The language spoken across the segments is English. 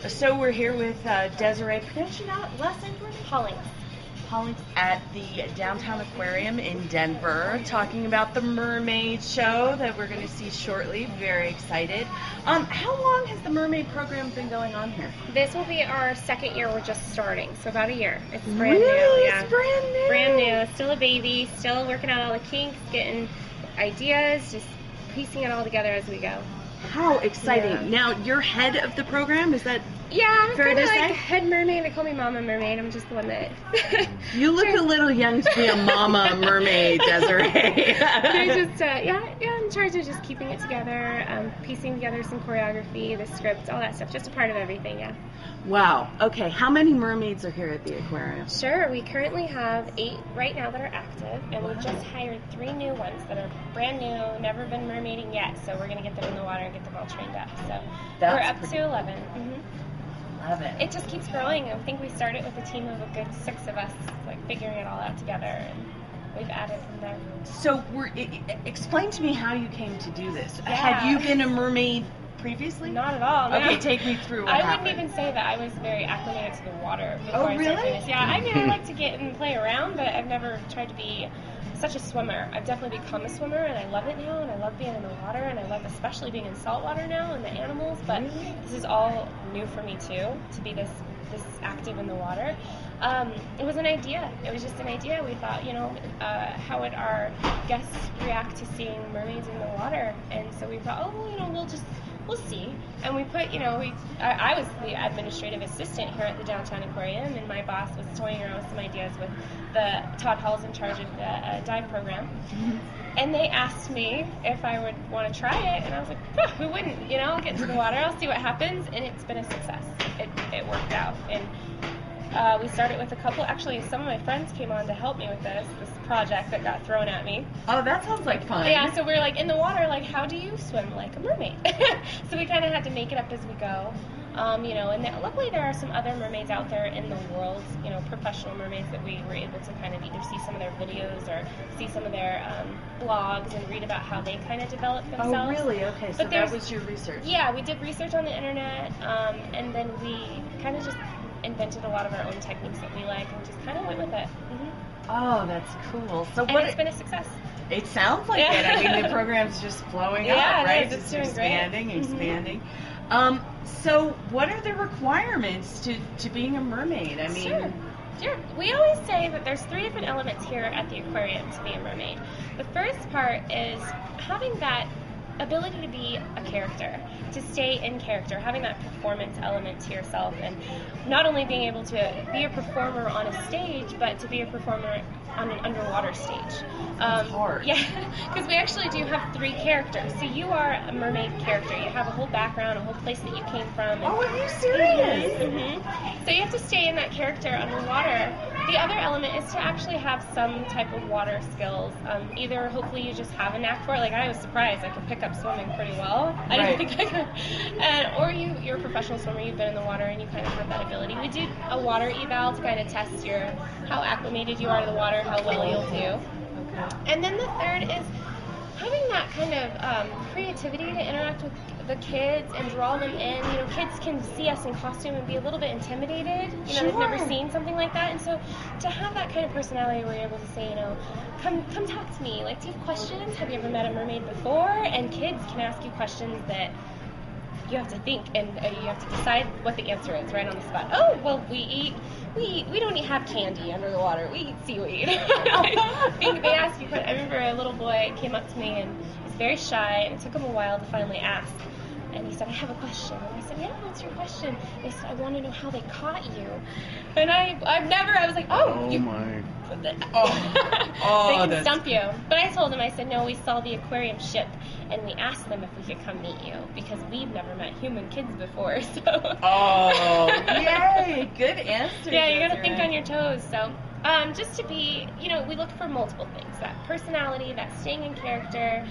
So we're here with Desiree. Pronounce your last name for me? Hollings. Hollings at the Downtown Aquarium in Denver, talking about the Mermaid show that we're going to see shortly. Very excited. How long has the Mermaid program been going on here? This will be our second year. We're just starting, so about a year. It's brand Really? new. Yeah. It's brand new. Brand new. Still a baby. Still working out all the kinks, getting ideas, just piecing it all together as we go. How exciting. Yeah. Now, you're head of the program, is that Yeah, I'm fair kind to of say? like head mermaid. They call me Mama Mermaid. I'm just the one that... You look a little young to be a mama mermaid, Desiree. They're just, I'm in charge of just keeping it together, piecing together some choreography, the script, all that stuff. Just a part of everything, yeah. Wow. Okay, how many mermaids are here at the aquarium? Sure, we currently have 8 right now that are active, and we just hired 3 new ones that are brand new, never been mermaiding yet, so we're going to get them in the water and get them all trained up. So we're up to 11. Mm-hmm. Love it. It just keeps growing. I think we started with a team of a good 6 of us, like figuring it all out together, and we've added from there. So explain to me how you came to do this. Yeah. Had you been a mermaid previously? Not at all. No. Okay, take me through what I happened. wouldn't even say that I was very acclimated to the water before Oh, I started really? doing this. Yeah, I mean, I like to get and play around, but I've never tried to be such a swimmer. I've definitely become a swimmer, and I love it now, and I love being in the water, and I love especially being in salt water now and the animals, but this is all new for me too, to be this active in the water. It was an idea. It was just an idea. We thought, how would our guests react to seeing mermaids in the water? And so we thought, we'll see. And we put, I was the administrative assistant here at the Downtown Aquarium, and my boss was toying around with some ideas with Todd Hall's in charge of the dive program. And they asked me if I would want to try it, and I was like, who wouldn't? I'll get into the water, I'll see what happens, and it's been a success. It worked out. And we started with a couple, actually some of my friends came on to help me with this project that got thrown at me. Oh, that sounds like fun. Yeah, so we're like in the water, like, how do you swim like a mermaid? So we kind of had to make it up as we go. And luckily there are some other mermaids out there in the world, professional mermaids that we were able to kind of either see some of their videos or see some of their blogs and read about how they kind of developed themselves. Oh, really? Okay, so that was your research. Yeah, we did research on the internet, and then we kind of just invented a lot of our own techniques that we like and just kind of went with it. Oh, that's cool. So it's been a success. It sounds like it. I mean, the program's just flowing up, right? It's just doing expanding, great. expanding. So what are the requirements to being a mermaid? I mean, Sure. We always say that there's 3 different elements here at the aquarium to be a mermaid. The first part is having that ability to be a character, to stay in character, having that performance element to yourself, and not only being able to be a performer on a stage, but to be a performer on an underwater stage. That's hard. Yeah, because we actually do have 3 characters. So you are a mermaid character. You have a whole background, a whole place that you came from. Oh, are you serious? So you have to stay in that character underwater. The other element is to actually have some type of water skills. Either hopefully you just have a knack for it. Like I was surprised I could pick up swimming pretty well. I didn't think I could. Or you're a professional swimmer, you've been in the water and you kind of have that ability. We did a water eval to kind of test how acclimated you are to the water, how well you'll do. Okay. And then the third is having that kind of creativity to interact with the kids and draw them in. Kids can see us in costume and be a little bit intimidated. They've never seen something like that. And so to have that kind of personality where you're able to say, come talk to me. Like, do you have questions? Have you ever met a mermaid before? And kids can ask you questions that you have to think and you have to decide what the answer is right on the spot. Oh, well, we don't have candy under the water. We eat seaweed. I think they ask you. I remember a little boy came up to me and was very shy, and it took him a while to finally ask. And he said, I have a question. And I said, yeah, what's your question? And he said, I want to know how they caught you. And I was like, my. They can stump you. But I told him, I said, no, we saw the aquarium ship, and we asked them if we could come meet you, because we've never met human kids before, so. Oh, yay, good answer. Yeah, you gotta think on your toes, so. Just to be, we look for multiple things. That personality, that staying in character,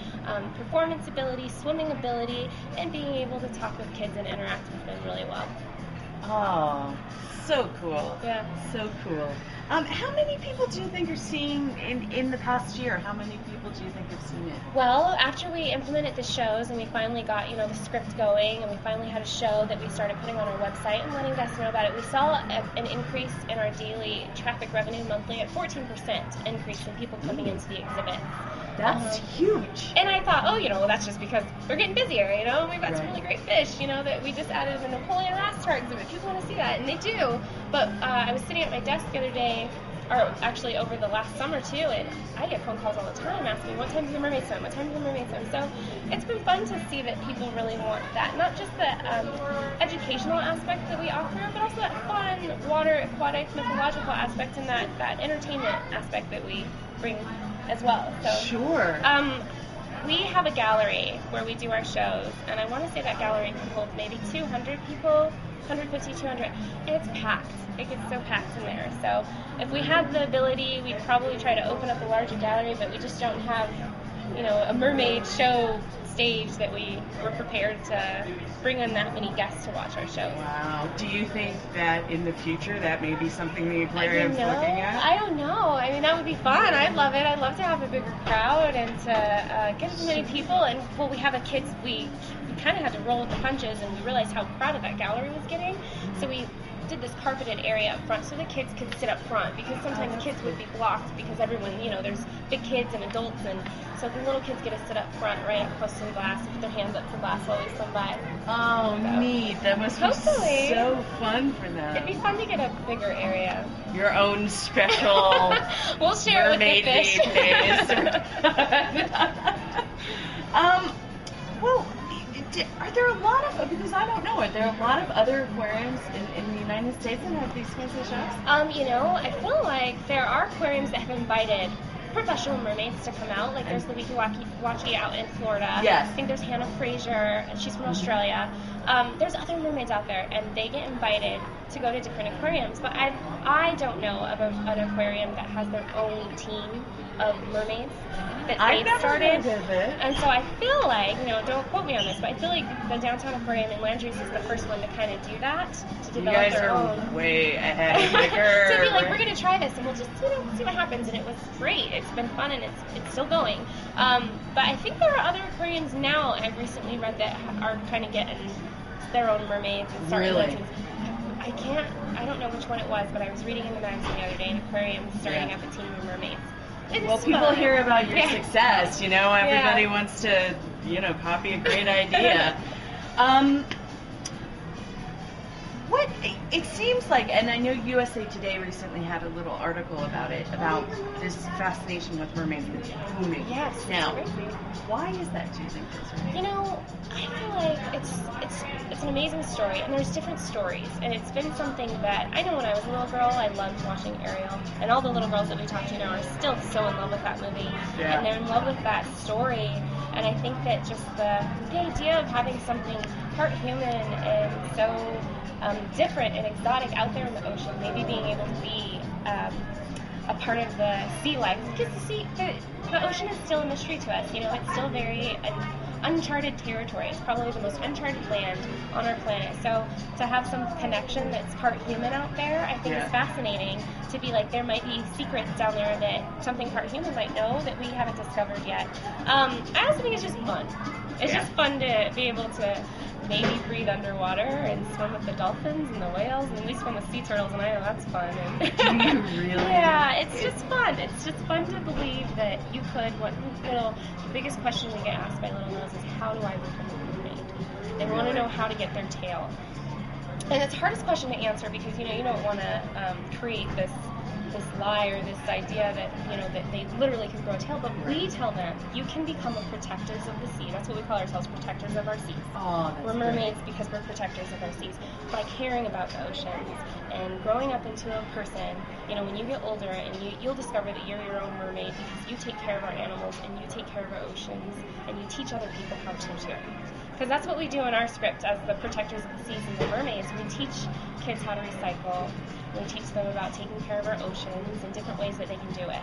performance ability, swimming ability, and being able to talk with kids and interact with them really well. Oh, so cool. Yeah. So cool. How many people do you think are seeing in the past year? How many people do you think have seen it? Well, after we implemented the shows and we finally got, the script going and we finally had a show that we started putting on our website and letting guests know about it, we saw an increase in our daily traffic revenue monthly at 14% increase in people coming into the exhibit. That's huge. And I thought, that's just because we're getting busier, and we've got some really great fish, that we just added the Napoleon Wrasse to our exhibit. People want to see that, and they do. But I was sitting at my desk the other day, or actually over the last summer too, and I get phone calls all the time asking, what time's the Mermaid swim? What time's the Mermaid swim? So it's been fun to see that people really want that, not just the educational aspect that we offer, but also that fun, water, aquatic, mythological aspect and that entertainment aspect that we bring as well. So sure. We have a gallery where we do our shows, and I want to say that gallery can hold maybe 200 people, 150, 200, and it's packed. It gets so packed in there. So if we had the ability, we'd probably try to open up a larger gallery, but we just don't have, a mermaid show stage that we were prepared to bring in that many guests to watch our show. Wow. Do you think that in the future that may be something the aquarium's looking at? I don't know. I mean, that would be fun. I'd love it. I'd love to have a bigger crowd and to get as many people. And we have we kind of had to roll with the punches, and we realized how crowded that gallery was getting. So we did this carpeted area up front so the kids could sit up front, because sometimes kids would be blocked because everyone, there's big kids and adults, and so the little kids get to sit up front right up close to the glass and put their hands up to the glass while we swim by. Oh, so, neat. That must be so fun for them. It'd be fun to get a bigger area. Your own special we'll share Mermaid it with the fish. days. Well, are there a lot of, because I don't know, are there a lot of other aquariums in the United States that have these kinds of shows? I feel like there are aquariums that have invited professional mermaids to come out. Like there's the Wiki Waki out in Florida. Yes. I think there's Hannah Fraser, and she's from Australia. There's other mermaids out there, and they get invited to go to different aquariums. But I don't know of an aquarium that has their own team of mermaids that they've started. Heard of it. And so I feel like, don't quote me on this, but I feel like the Downtown Aquarium in Landry's is the first one to kind of do that, to develop their own. You guys are way ahead of the curve. To be like, we're going to try this, and we'll just see what happens. And it was great. It's been fun, and it's still going. But I think there are other aquariums now, I've recently read, that are kind of getting their own mermaids and starting legends. I don't know which one it was, but I was reading in the magazine the other day, an aquarium starting up a team of mermaids. Well, people hear about your success, everybody wants to, copy a great idea. What it seems like, and I know USA Today recently had a little article about it, about this fascination with mermaids that's booming. Yes, now, it's crazy. Why is that, do you think? I feel like it's an amazing story, and there's different stories, and it's been something that I know when I was a little girl, I loved watching Ariel, and all the little girls that we talk to now are still so in love with that movie, and they're in love with that story, and I think that just the idea of having something part human and so different and exotic out there in the ocean, maybe being able to be a part of the sea life, because the ocean is still a mystery to us. It's still very uncharted territory. It's probably the most uncharted land on our planet. So to have some connection that's part human out there, I think is fascinating. To be like, there might be secrets down there that something part human might know that we haven't discovered yet. I also think it's just fun. It's just fun to be able to maybe breathe underwater and swim with the dolphins and the whales, and we swim with sea turtles, and I know that's fun. And do you really? Yeah, it's just fun. It's just fun to believe that you could. The biggest question we get asked by little girls is, how do I become a mermaid? They want to know how to get their tail. And it's the hardest question to answer, because you don't want to create this lie or this idea that that they literally could grow a tail, but we tell them you can become a protectors of the sea. That's what we call ourselves, protectors of our seas. We're mermaids because we're protectors of our seas, by caring about the oceans and growing up into a person. When you get older, and you'll discover that you're your own mermaid, because you take care of our animals and you take care of our oceans, and you teach other people how to too. Because that's what we do in our script as the protectors of the seas and the mermaids. We teach kids how to recycle. We teach them about taking care of our oceans and different ways that they can do it.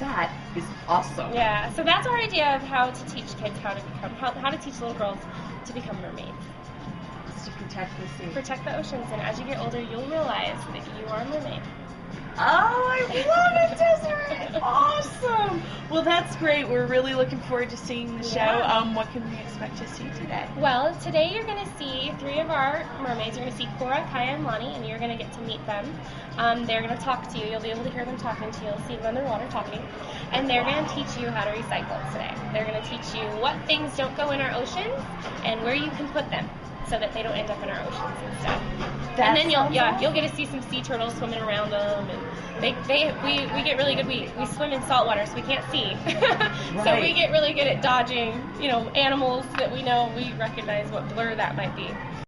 That is awesome. Yeah, so that's our idea of how to teach kids how to teach little girls to become mermaids. It's to protect the sea. Protect the oceans, and as you get older, you'll realize that you are a mermaid. Oh, I love it, Desiree. Awesome. Well, that's great. We're really looking forward to seeing the show. Yeah. What can we expect to see today? Well, today you're going to see 3 of our mermaids. You're going to see Cora, Kaya, and Lonnie, and you're going to get to meet them. They're going to talk to you. You'll be able to hear them talking to you. You'll see them underwater talking. And they're going to teach you how to recycle today. They're going to teach you what things don't go in our oceans and where you can put them so that they don't end up in our oceans instead. And then you'll get to see some sea turtles swimming around them, and we get really good. We swim in salt water, so we can't see. So we get really good at dodging, animals that we know, we recognize what blur that might be.